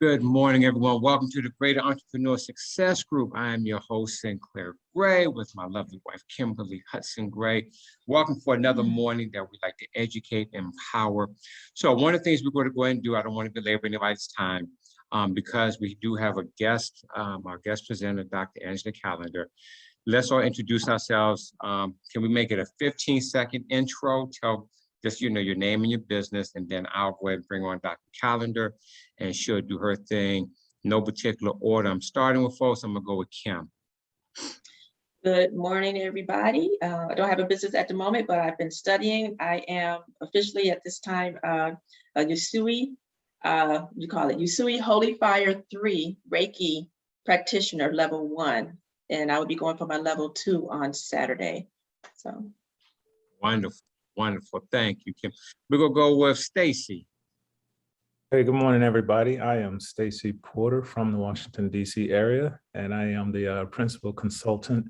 Good morning, everyone. Welcome to the Greater Entrepreneur Success Group. I am your host, Sinclair Gray, with my lovely wife, Kimberly Hudson Gray. Welcome for another morning that we like to educate and empower. So one of the things we're going to go ahead and do, I don't want to belabor anybody's time, because we do have a guest, our guest presenter, Dr. Angela Kalender. Let's all introduce ourselves. Can we make it a 15-second intro? Tell just, your name and your business, and then I'll go ahead and bring on Dr. Kalender, and she'll do her thing. No particular order. I'm starting with folks. I'm gonna go with Kim. Good morning, everybody. I don't have a business at the moment, but I've been studying. I am officially at this time a Usui, Usui Holy Fire 3 Reiki practitioner level 1, and I will be going for my level 2 on Saturday. So Wonderful, wonderful. Thank you, Kim. We're gonna go with Stacy. Hey, good morning, everybody. I am Stacy Porter from the Washington, D.C. area, and I am the principal consultant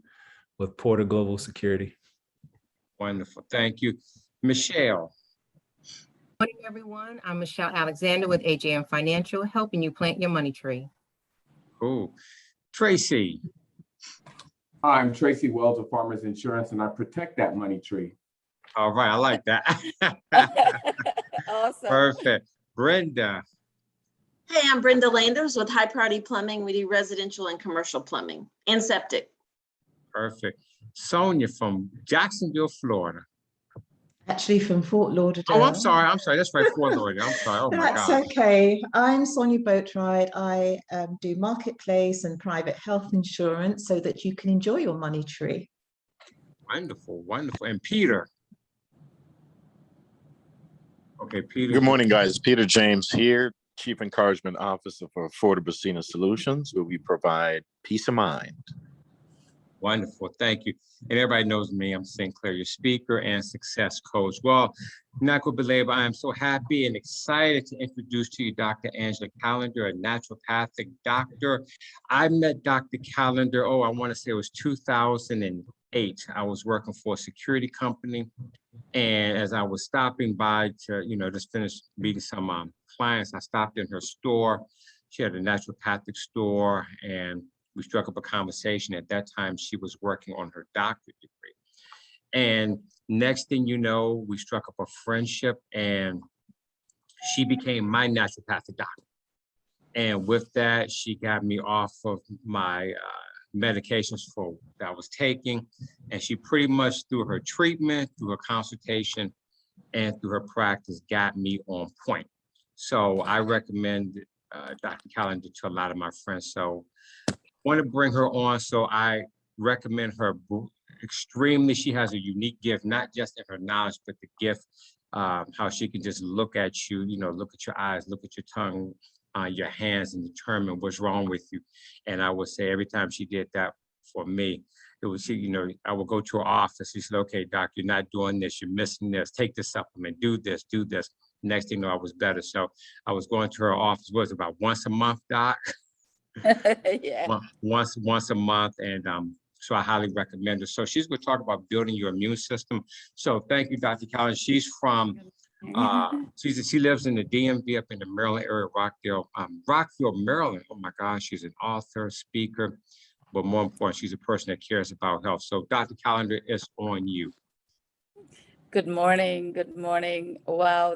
with Porter Global Security. Wonderful. Thank you. Michelle. Good morning, everyone. I'm Michelle Alexander with AJM Financial, helping you plant your money tree. Cool. Tracy. Hi, I'm Tracy Wells of Farmers Insurance, and I protect that money tree. All right, I like that. Awesome. Perfect. Brenda. Hey, I'm Brenda Landers with High Priority Plumbing. We do residential and commercial plumbing and septic. Perfect. Sonia from Jacksonville, Florida. Actually from Fort Lauderdale. Oh, I'm sorry. That's right, Fort Lauderdale. I'm sorry. Oh my That's God. okay. I'm Sonia Boatwright. I do marketplace and private health insurance so that you can enjoy your money tree. Wonderful, wonderful. And Peter. Okay, Peter. Good morning, guys. Peter James here, Chief Encouragement Officer for Affordable Senior Solutions, where we provide peace of mind. Wonderful. Thank you. And everybody knows me. I'm Sinclair, your speaker and success coach. Well, not going to belabor. I am so happy and excited to introduce to you Dr. Angela Kalender, a naturopathic doctor. I met Dr. Kalender, I want to say it was 2008. I was working for a security company. And as I was stopping by to, just finish meeting some clients, I stopped in her store. She had a naturopathic store, and we struck up a conversation. At that time, she was working on her doctorate degree. And next thing you know, we struck up a friendship, and she became my naturopathic doctor. And with that, she got me off of my medications that I was taking. And she pretty much, through her treatment, through her consultation, and through her practice, got me on point. So I recommend Dr. Kalender to a lot of my friends. So I want to bring her on. So I recommend her extremely. She has a unique gift, not just in her knowledge, but the gift, how she can just look at you, look at your eyes, look at your tongue, your hands, and determine what's wrong with you. And I would say every time she did that for me, it was, I would go to her office. She said, okay, doc, you're not doing this. You're missing this. Take this supplement, do this, do this. Next thing you know, I was better. So I was going to her office, was about once a month, doc? Yeah. Once a month. And so I highly recommend her. So she's going to talk about building your immune system. So thank you, Dr. Kalender. She's from, she lives in the DMV up in the Maryland area, Rockville, Maryland. Oh my gosh, she's an author, speaker, but more important, she's a person that cares about health. So Dr. Kalender, is on you. Good morning. Good morning. Wow,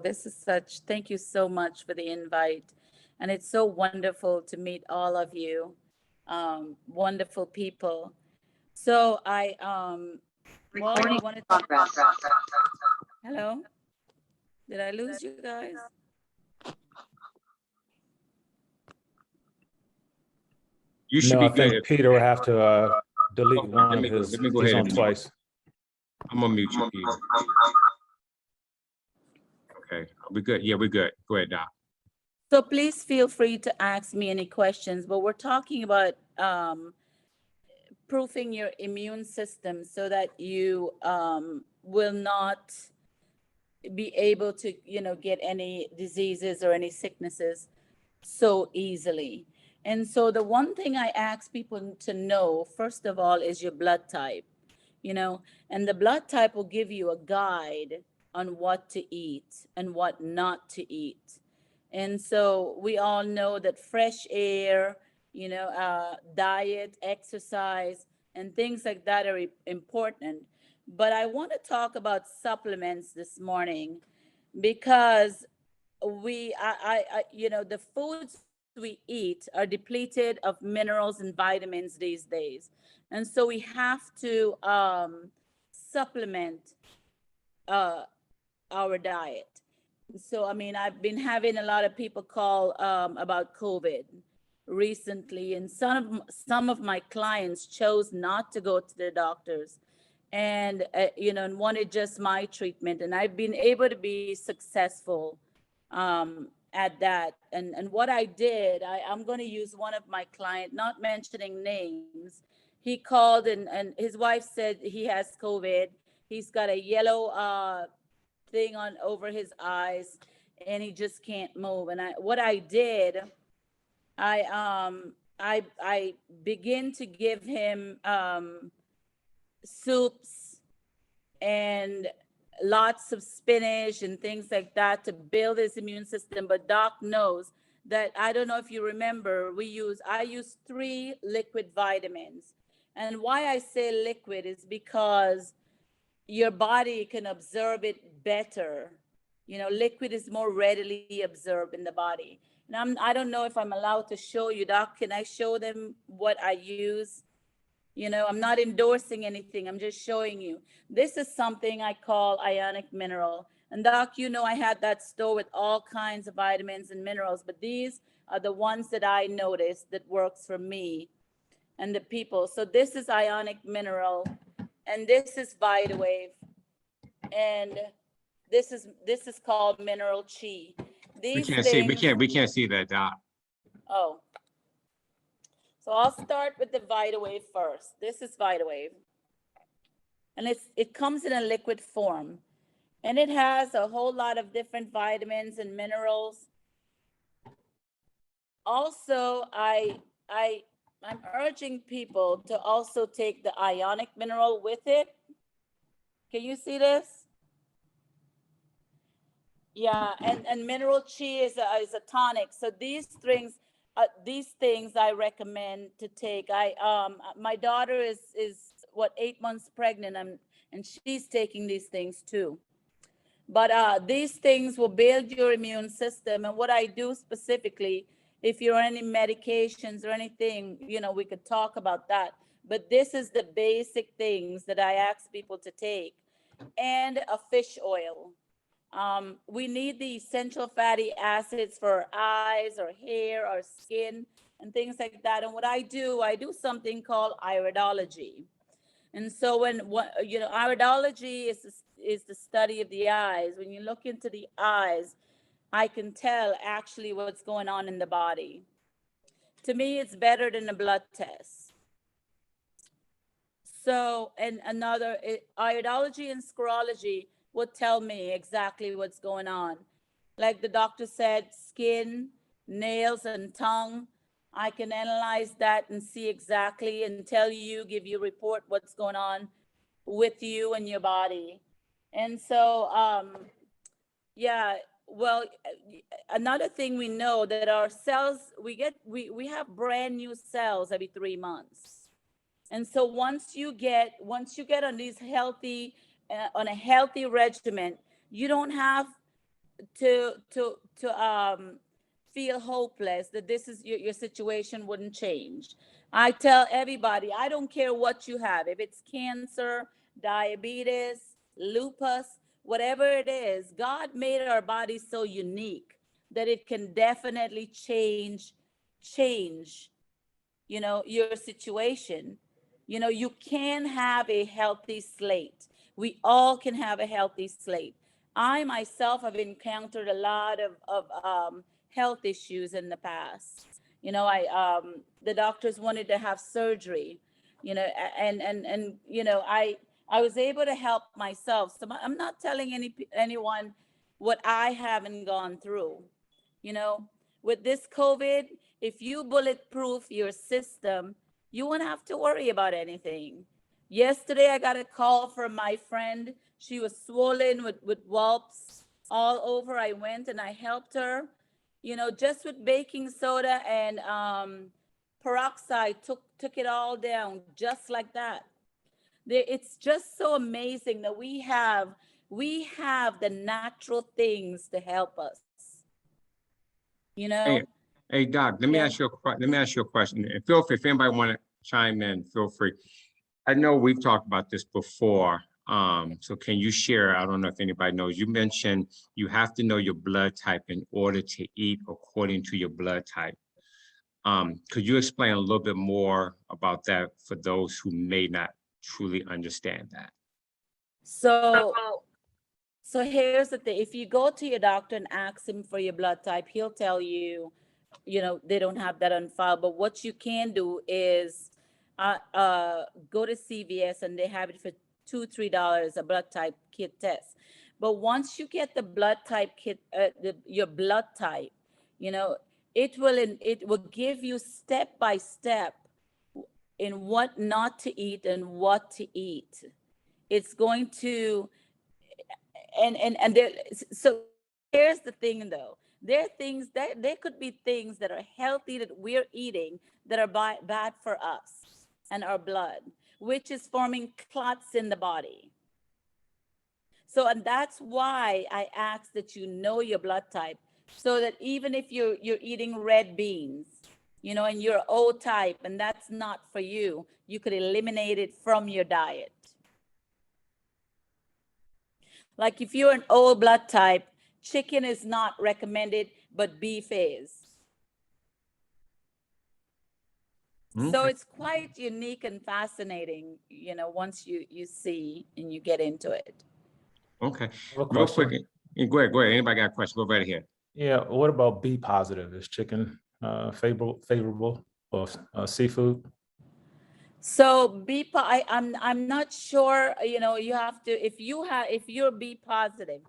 thank you so much for the invite. And it's so wonderful to meet all of you, wonderful people. So I wanted to... Hello? Did I lose you guys? You should No, be I think good. Peter will have to delete one of his. Let me go He's ahead on and twice. I'm gonna mute you, Peter. Okay, we good? Yeah, we're good. Go ahead, Doc. So please feel free to ask me any questions, but we're talking about proofing your immune system so that you will not be able to, get any diseases or any sicknesses so easily. And so the one thing I ask people to know, first of all, is your blood type, and the blood type will give you a guide on what to eat and what not to eat. And so we all know that fresh air, diet, exercise, and things like that are important. But I want to talk about supplements this morning because the foods we eat are depleted of minerals and vitamins these days. And so we have to supplement uh, our diet. So, I mean, I've been having a lot of people call about COVID recently, and some of my clients chose not to go to their doctors, and and wanted just my treatment, and I've been able to be successful at that. And what I did, I'm going to use one of my client, not mentioning names. He called, and his wife said he has COVID. He's got a yellow thing on over his eyes, and he just can't move. And what I did, I begin to give him soups and lots of spinach and things like that to build his immune system. But Doc knows that, I don't know if you remember, I use 3 liquid vitamins. And why I say liquid is because your body can absorb it better. Liquid is more readily absorbed in the body. And I don't know if I'm allowed to show you, Doc. Can I show them what I use? I'm not endorsing anything. I'm just showing you. This is something I call ionic mineral. And Doc, I had that store with all kinds of vitamins and minerals, but these are the ones that I noticed that works for me and the people. So this is ionic mineral, and this is VitaWave, and this is called mineral chi. We These can't see, things. we can't see that, Doc. Oh. So I'll start with the VitaWave first. This is VitaWave. And it comes in a liquid form. And it has a whole lot of different vitamins and minerals. Also, I'm urging people to also take the ionic mineral with it. Can you see this? Yeah, and mineral chi is a tonic. So these things I recommend to take. My daughter is what, 8 months pregnant, and she's taking these things too. But these things will build your immune system. And what I do specifically, if you're on any medications or anything, we could talk about that. But this is the basic things that I ask people to take. And a fish oil. We need the essential fatty acids for our eyes, our hair, our skin, and things like that. And what I do something called iridology. And so iridology is the study of the eyes. When you look into the eyes, I can tell actually what's going on in the body. To me, it's better than a blood test. So, and iridology and sclerology would tell me exactly what's going on. Like the doctor said, skin, nails, and tongue. I can analyze that and see exactly and tell you, give you a report what's going on with you and your body. And so, yeah, well, another thing we know that our cells, we have brand new cells every 3 months. And so once you get on these on a healthy regimen, you don't have to feel hopeless that this is your situation wouldn't change. I tell everybody, I don't care what you have, if it's cancer, diabetes, lupus, whatever it is, God made our bodies so unique that it can definitely change your situation. You can have a healthy slate. We all can have a healthy slate. I myself have encountered a lot of health issues in the past. The doctors wanted to have surgery, I was able to help myself. So I'm not telling anyone what I haven't gone through. With this COVID, if you bulletproof your system, you won't have to worry about anything. Yesterday, I got a call from my friend. She was swollen with whelps all over. I went and I helped her. just with baking soda and peroxide took it all down just like that. It's just so amazing that we have the natural things to help us. Hey, hey, Doc, let me Yeah. ask you a question. And feel free, if anybody want to chime in, feel free. I know we've talked about this before. So can you share? I don't know if anybody knows. You mentioned you have to know your blood type in order to eat according to your blood type. Could you explain a little bit more about that for those who may not truly understand that? So here's the thing. If you go to your doctor and ask him for your blood type, he'll tell you, they don't have that on file. But what you can do is go to CVS and they have it for $2-3 a blood type kit test. But once you get the blood type kit, your blood type, it will give you step by step in what not to eat and what to eat. It's going to, and there, so here's the thing though. There are things that there could be things that are healthy that we're eating that are bad for us and our blood, which is forming clots in the body. So, and that's why I ask that you know your blood type, so that even if you're eating red beans, and you're O type and that's not for you, you could eliminate it from your diet. Like if you're an O blood type, chicken is not recommended, but beef is. So it's quite unique and fascinating, once you see and you get into it. Okay, I have a real quick. question. Go ahead. Anybody got a question? Go right ahead. Yeah, what about B positive? Is chicken favorable or seafood? So I'm not sure, you have to, if you're B positive,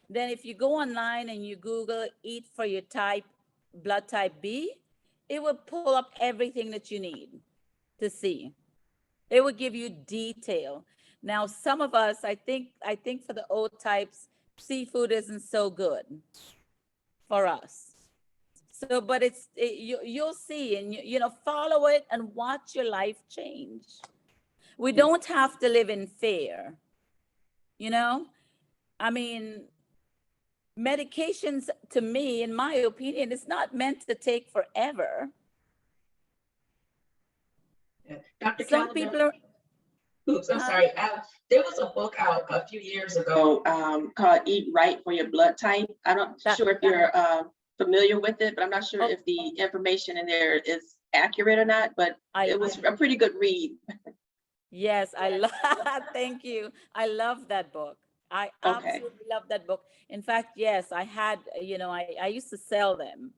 then if you go online and you Google eat for your blood type B, it will pull up everything that you need to see. It will give you detail. Now, some of us, I think for the O types, seafood isn't so good for us. So, but you'll see, and follow it and watch your life change. We don't have to live in fear. I mean, medications, to me, in my opinion, is not meant to take forever. Dr. Some Kalender, people are. oops, I'm sorry. There was a book out a few years ago called Eat Right for Your Blood Type. I'm not sure if you're familiar with it, but I'm not sure if the information in there is accurate or not, but it was a pretty good read. Yes, thank you. I love that book. I absolutely love that book. In fact, yes, I had, I used to sell them.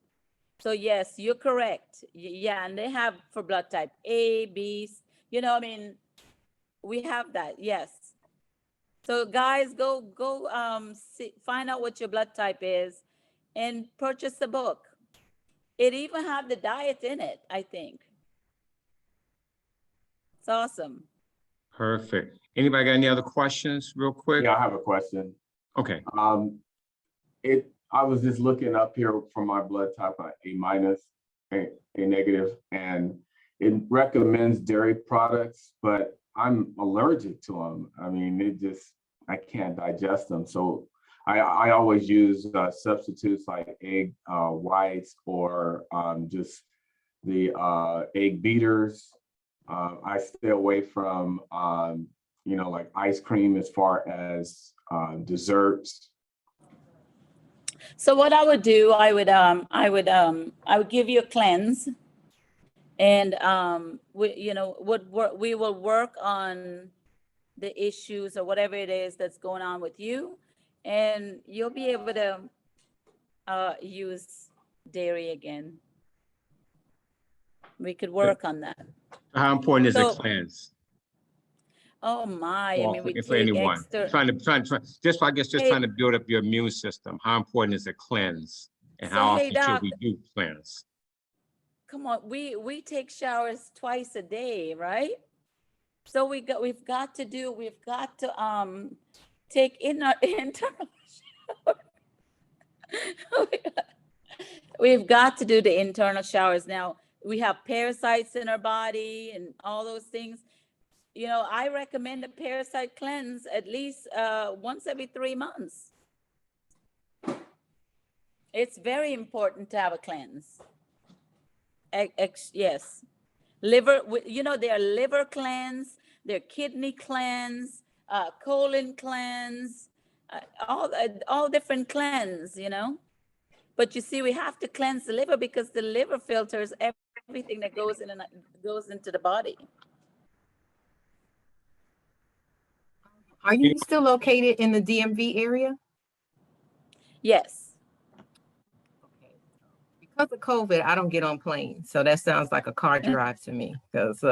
So yes, you're correct. Yeah, and they have for blood type A, B, we have that, yes. So guys, go find out what your blood type is and purchase the book. It even have the diet in it, I think. It's awesome. Perfect. Anybody got any other questions real quick? Yeah, I have a question. Okay. I was just looking up here for my blood type, A minus, A negative, and it recommends dairy products, but I'm allergic to them. I mean, I can't digest them. So I always use substitutes like egg whites or just the egg beaters. I stay away from, like ice cream as far as desserts. So what I would do, I would give you a cleanse, and we will work on the issues or whatever it is that's going on with you, and you'll be able to use dairy again. We could work on that. How important is a So- cleanse? Oh my, I mean, we For take anyone extra. trying to build up your immune system. How important is a cleanse, and So, how hey, often should Doc. we do cleanse? Come on, we take showers twice a day, right? So we've got to take internal shower. We've got to do the internal showers. Now, we have parasites in our body and all those things. You know, I recommend a parasite cleanse at least once every 3 months. It's very important to have a cleanse. Yes. Liver, you know, there are liver cleanse, there are kidney cleanse, colon cleanse, all different cleanse, you know. But you see, we have to cleanse the liver because the liver filters everything that goes in and goes into the body. Are you still located in the DMV area? Yes. Because of COVID, I don't get on planes. So that sounds like a car drive to me because,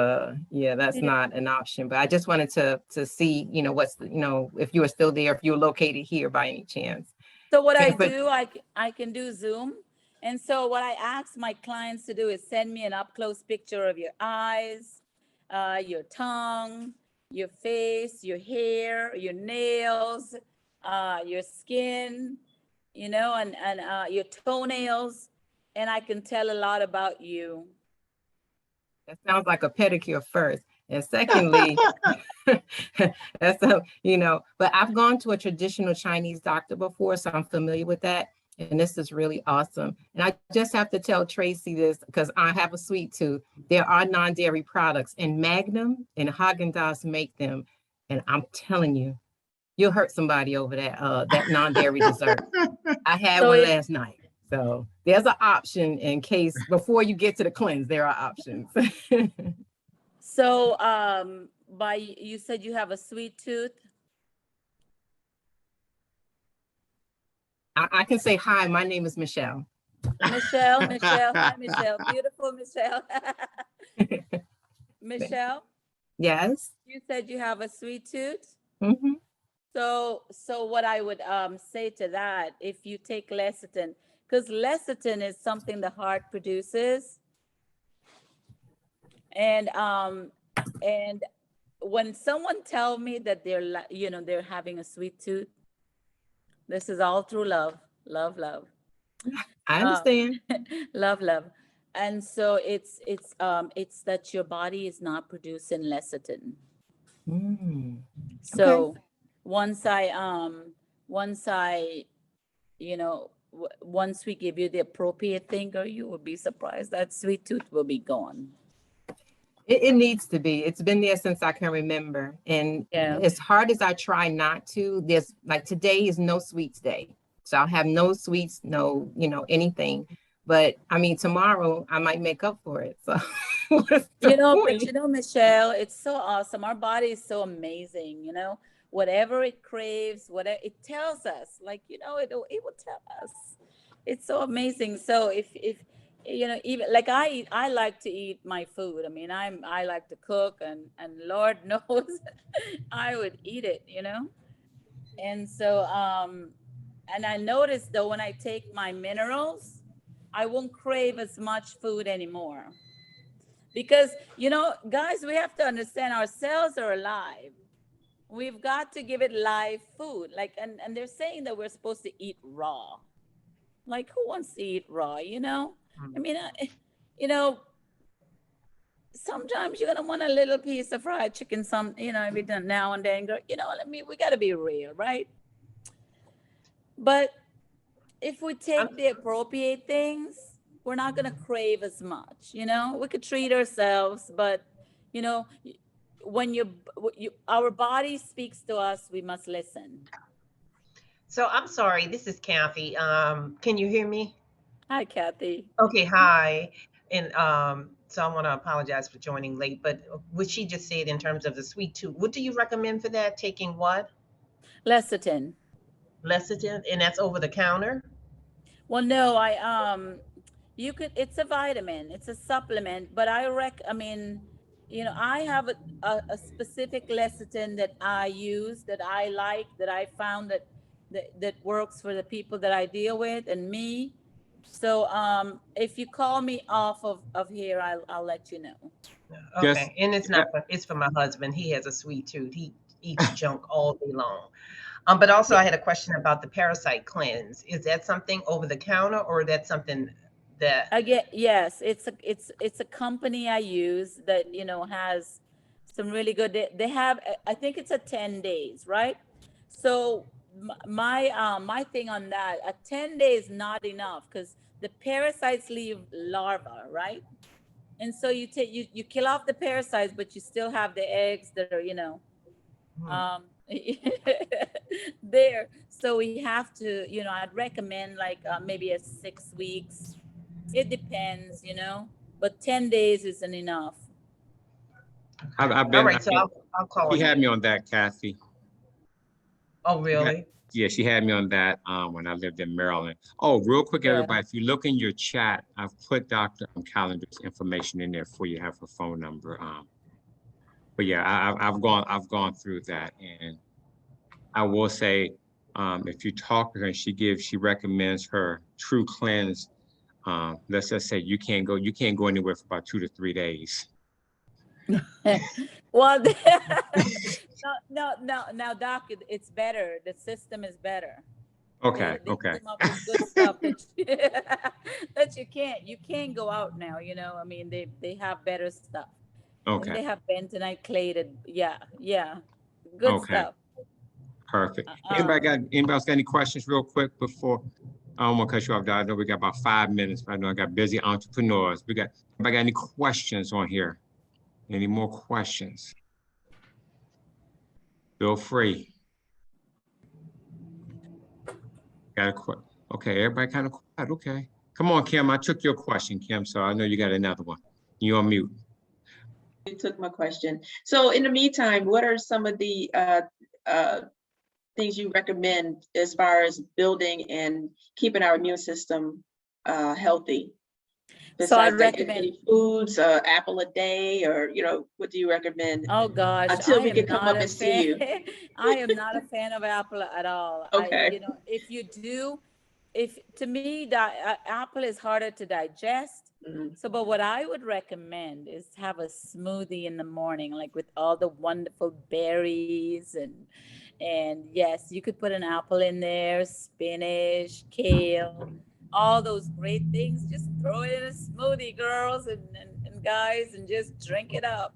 yeah, that's not an option. But I just wanted to see, you know, what's, you know, if you were still there, if you were located here by any chance. So what I But- do, I can do Zoom. And so what I ask my clients to do is send me an up close picture of your eyes, your tongue, your face, your hair, your nails, your skin, you know, and your toenails. And I can tell a lot about you. That sounds like a pedicure first. And secondly, that's you know, but I've gone to a traditional Chinese doctor before, so I'm familiar with that. And this is really awesome. And I just have to tell Tracy this because I have a sweet tooth. There are non-dairy products, and Magnum and Haagen-Dazs make them. And I'm telling you, you'll hurt somebody over that non-dairy dessert. I had So one last night. So there's an option in case before you get to the cleanse, there are options. So you said you have a sweet tooth. I can say hi. My name is Michelle. Michelle, hi Michelle, beautiful Michelle. Michelle, Yes. you said you have a sweet tooth. Mm-hmm. So what I would say to that, if you take lecithin, because lecithin is something the heart produces, and when someone tell me that they're having a sweet tooth, this is all through love. I understand. Love. And so it's that your body is not producing lecithin. Mm. So Okay. once we give you the appropriate finger, you will be surprised that sweet tooth will be gone. It needs to be. It's been there since I can remember. And Yeah. as hard as I try not to, there's like today is no sweets day. So I'll have no sweets, no, you know, anything. But I mean, tomorrow I might make up for it. So what's the point? But Michelle, it's so awesome. Our body is so amazing, you know, whatever it craves, whatever it tells us, like, you know, it will tell us. It's so amazing. So if you know, even like I like to eat my food. I mean, I like to cook, and Lord knows I would eat it, you know. And so and I noticed though, when I take my minerals, I won't crave as much food anymore. Because, you know, guys, we have to understand our cells are alive. We've got to give it live food. Like, and they're saying that we're supposed to eat raw. Like, who wants to eat raw, you know? I mean, you know, sometimes you're gonna want a little piece of fried chicken, every now and then. You know, we gotta be real, right? But if we take the appropriate things, we're not gonna crave as much. You know, we could treat ourselves, but you know, when our body speaks to us, we must listen. So I'm sorry, this is Kathy. Can you hear me? Hi, Kathy. Okay, hi. And so I want to apologize for joining late, but what she just said in terms of the sweet tooth, what do you recommend for that? Taking what? Lecithin. Lecithin, and that's over the counter? Well, no, it's a vitamin, it's a supplement, but I mean, you know, I have a specific lecithin that I use, that I like, that I found that works for the people that I deal with and me. So if you call me off of here, I'll let you know. Okay, Just- and it's for my husband. He has a sweet tooth. He eats junk all day long. But also I had a question about the parasite cleanse. Is that something over the counter, or that's something that. Yes, it's a company I use that, you know, has some really good, they have, I think it's a 10 days, right? So my thing on that, a 10 days not enough because the parasites leave larvae, right? And so you kill off the parasites, but you still have the eggs that are, you know, Hmm. there. So we have to, you know, I'd recommend like maybe a 6 weeks. It depends, you know, but 10 days isn't enough. I've All been, right, so I'll call she you. had me on that, Kathy. Oh, She had- really? Yeah, she had me on that when I lived in Maryland. Oh, real quick, Yeah. everybody, if you look in your chat, I've put Dr. Calendar's information in there for you, have her phone number. But yeah, I've gone through that, and I will say, if you talk to her and she recommends her True Cleanse. Let's just say you can't go anywhere for about 2 to 3 days. Well, no, now, Doc, it's better. The system is better. Okay, They okay, came up with good stuff that you, that you can't go out now, you know. I mean, they have better stuff. And okay, they have bentonite clay. Yeah, good okay, stuff. perfect. Um, Anybody else got any questions real quick before? I don't want to cut you off, Doc. I know we got about 5 minutes. But I know I got busy entrepreneurs. Anybody got any questions on here? Any more questions? Feel free. Got a question? Okay, everybody kind of quiet. Okay. Come on, Kim. I took your question, Kim, so I know you got another one. You on mute. You took my question. So in the meantime, what are some of the things you recommend as far as building and keeping our immune system healthy? so I'd Besides that, recommend. any foods, apple a day, or what do you recommend Oh gosh, until I we am can come not up a and see you? fan. I am not a fan of apple at all. Okay. You know, if you do, if to me that apple is harder to digest. Mhm. So, but what I would recommend is have a smoothie in the morning, like with all the wonderful berries and yes, you could put an apple in there, spinach, kale, all those great things. Just throw it in a smoothie, girls and guys, and just drink it up.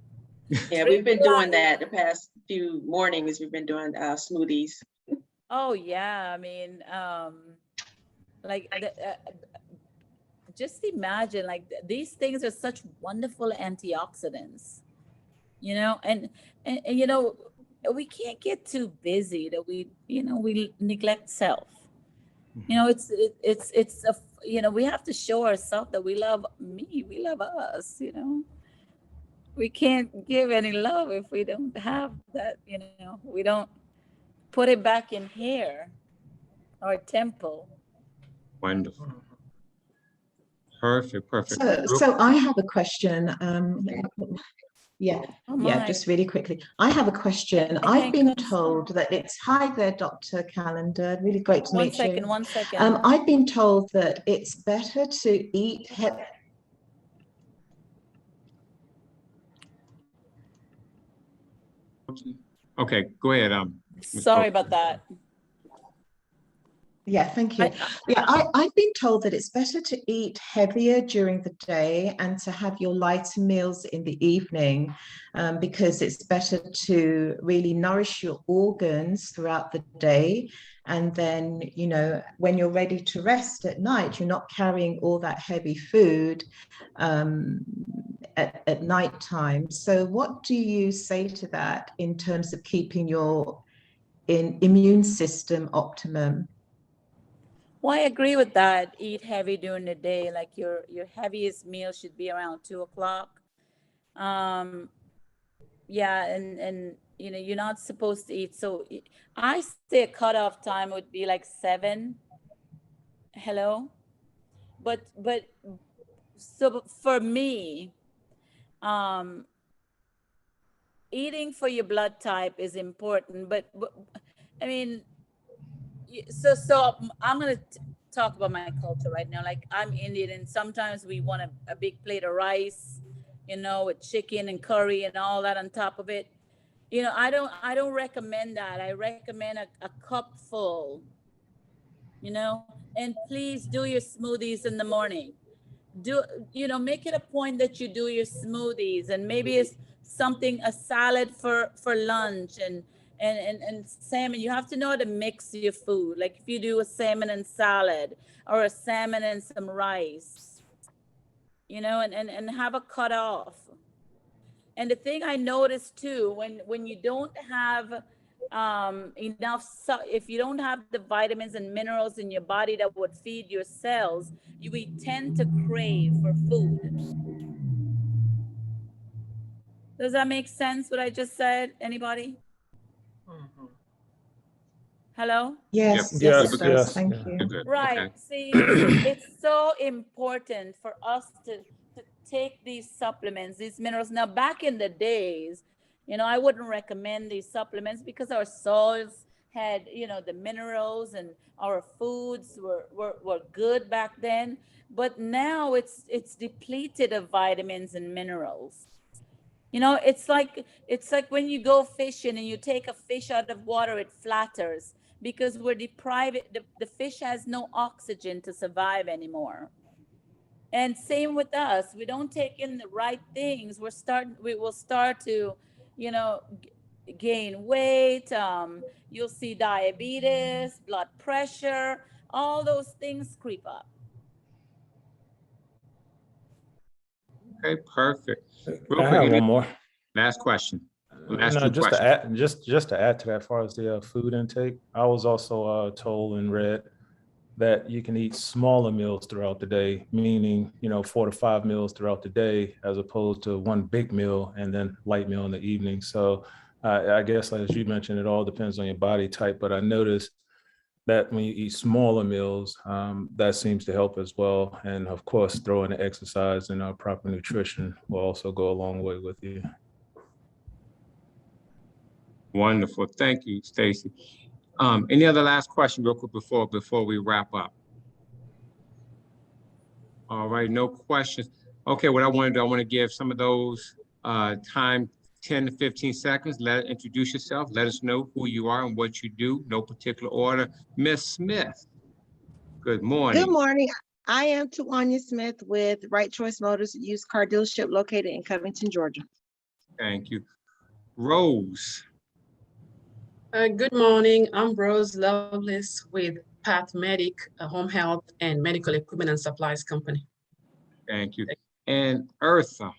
Yeah, Drink we've been doing life. that the past few mornings. We've been doing smoothies. Oh yeah, I mean, like just imagine like these things are such wonderful antioxidants, you know, and you know we can't get too busy that we we neglect self. You know, it's a you know we have to show ourselves that we love we love us. You know, we can't give any love if we don't have that. You know, we don't put it back in here, our temple. Wonderful. Mhm. Perfect, perfect. So I have a question. Yeah, Oh yeah, my. just really quickly. I have a question. I I've can't been cut told that hi there, Dr. Calendar. Really great to meet you. One second. I've been told that it's better to eat Okay, go ahead. Sorry about that. Yeah, thank you. I, Yeah, I've been told that it's better to eat heavier during the day and to have your lighter meals in the evening, because it's better to really nourish your organs throughout the day. And then, when you're ready to rest at night, you're not carrying all that heavy food at night time. So what do you say to that in terms of keeping your immune system optimum? well, I agree with that. Eat heavy during the day. Like your heaviest meal should be around 2 o'clock. Um, yeah, and you're not supposed to eat. So I say a cutoff time would be like 7. Hello, but so for me, um, eating for your blood type is important. But I mean, so I'm gonna talk about my culture right now. Like I'm Indian, and sometimes we want a big plate of rice, with chicken and curry and all that on top of it. I don't recommend that. I recommend a cup full. And please do your smoothies in the morning. make it a point that you do your smoothies, and maybe it's something, a salad for lunch, and salmon. You have to know how to mix your food. Like if you do a salmon and salad, or a salmon and some rice, and have a cut off. And the thing I noticed too, when you don't have enough, if you don't have the vitamins and minerals in your body that would feed your cells, we tend to crave for food. Does that make sense, what I just said? Anybody? Mhm. Hello? Yes, Yep. yes, Yes, it does. yes, Thank yeah. you. You're good. Right. Okay. See, it's so important for us to take these supplements, these minerals. Now, back in the days, I wouldn't recommend these supplements because our soils had, the minerals, and our foods were good back then. But now it's depleted of vitamins and minerals. It's like when you go fishing and you take a fish out of water, it flatters because we're deprived. The fish has no oxygen to survive anymore. And same with us. We don't take in the right things. We will start to, gain weight. You'll see diabetes, blood pressure, all those things creep up. Okay, perfect. Real I quick, have one more. last question. Last No, two just to questions. add, just to add to that, as far as the food intake, I was also told and read that you can eat smaller meals throughout the day, meaning 4 to 5 meals throughout the day, as opposed to one big meal and then light meal in the evening. So I guess, as you mentioned, it all depends on your body type. But I noticed that when you eat smaller meals, that seems to help as well. And of course, throwing the exercise and proper nutrition will also go a long way with you. Wonderful. Thank you, Stacy. Any other last question real quick before we wrap up? All right, no questions. Okay, what I want to do, I want to give some of those time, 10 to 15 seconds. Introduce yourself. Let us know who you are and what you do. No particular order. Miss Smith, good morning. Good morning. I am Tawanya Smith with Right Choice Motors, a used car dealership located in Covington, Georgia. Thank you. Rose. Good morning. I'm Rose Lovelace with Path Medic, a home health and medical equipment and supplies company. Thank you. And Eartha.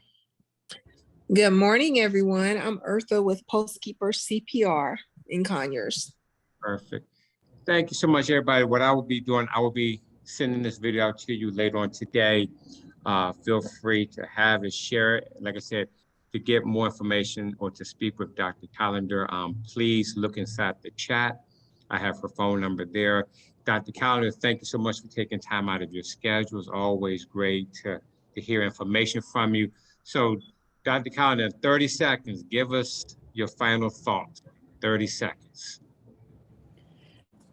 Good morning, everyone. I'm Eartha with Postkeeper CPR in Conyers. Perfect. Thank you so much, everybody. What I will be doing, I will be sending this video out to you later on today. Feel free to have it, share it. Like I said, to get more information or to speak with Dr. Kalender, please look inside the chat. I have her phone number there. Dr. Kalender, thank you so much for taking time out of your schedule. It's always great to hear information from you. So, Dr. Kalender, 30 seconds, give us your final thoughts. 30 seconds.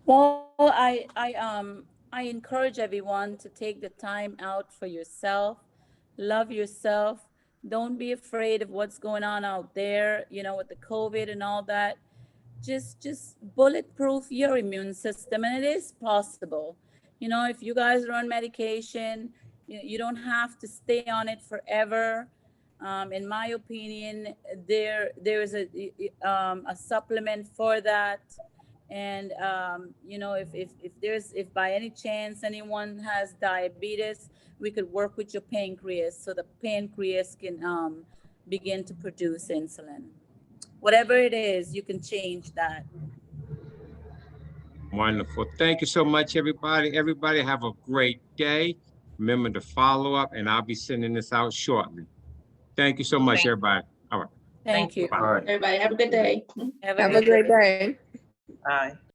Well, I encourage everyone to take the time out for yourself. Love yourself. Don't be afraid of what's going on out there, with the COVID and all that. Just bulletproof your immune system, and it is possible. If you guys are on medication, you don't have to stay on it forever. In my opinion, there is a supplement for that. And if by any chance anyone has diabetes, we could work with your pancreas so the pancreas can begin to produce insulin. Whatever it is, you can change that. Wonderful. Thank you so much, everybody. Everybody have a great day. Remember to follow up, and I'll be sending this out shortly. Thank you so much, everybody. All right. Thank you. All right. Everybody have a good day. Have Have a great day. Bye.